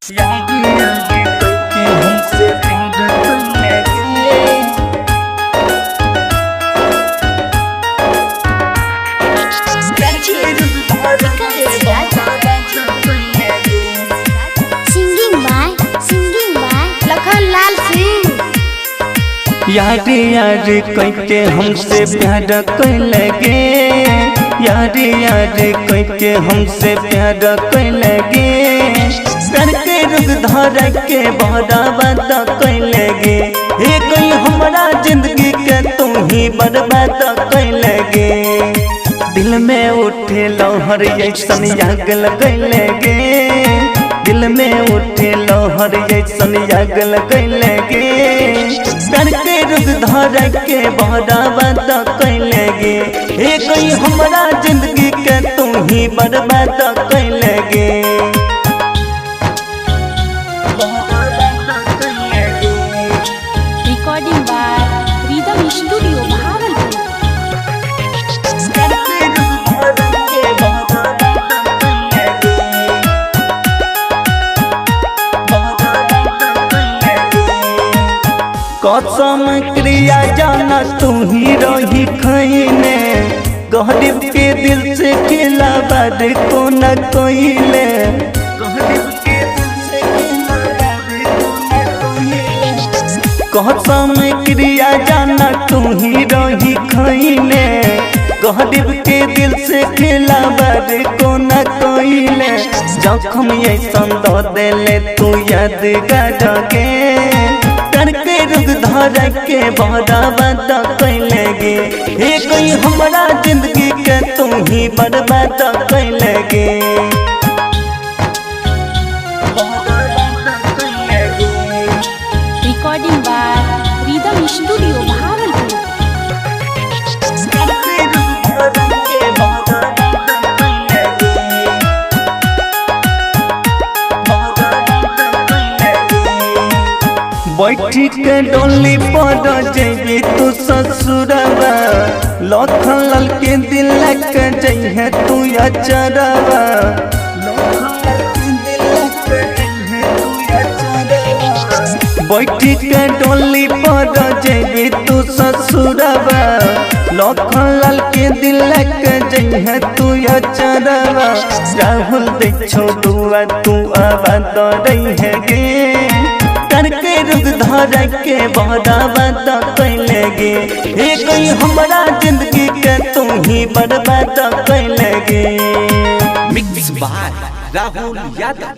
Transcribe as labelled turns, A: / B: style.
A: यार यार कहके हमसे प्यार कैलगे, यार यार कहके हमसे प्यार कैलगे, करके रुक धर के बड़ा बात कैलगे। हे कोई हमारा जिंदगी के तू ही बर्बाद कैलगे। दिल में उठे लहर ऐसन आग लगैलगे, दिल में उठे लहर ऐसन आग लगैलगे, करके रुक धर के बड़ा बात कैलगे। हे कोई हमारा जिंदगी के तू ही बर्बाद कैलगे।
B: Recording by rhythm studio Bhagalpur.
A: कसम क्रिया जाना तू ही रही खैने, गरीब के दिल से खेला बाद को न कोइले। कसम क्रिया जाना तू ही रही खैने, गरीब के दिल से खेला बाद को न कोइले। जखम ऐसन दो देले तू याद करके, करके रुक धर के बड़ा बात कैलगे। हे कोई हमारा जिंदगी के तू ही बर्बाद कैलगे।
B: Recording by rhythm studio Bhagalpur. बैठी के डोली पर जइबे तू ससुरवा, लखन लाल के दिल के जइहे तू अचरवा। बैठी के डोली पर जइबे तू ससुरवा, लखन लाल के दिल के जइहे तू अचरवा। राहुल देख छोड़ुआ तू आवाज रही गे, करके रुक धर के बड़ा बात कैलगे। हे कोई हमारा जिंदगी के तू ही बर्बाद कैलगे।
C: Mix by Rahul Yadav.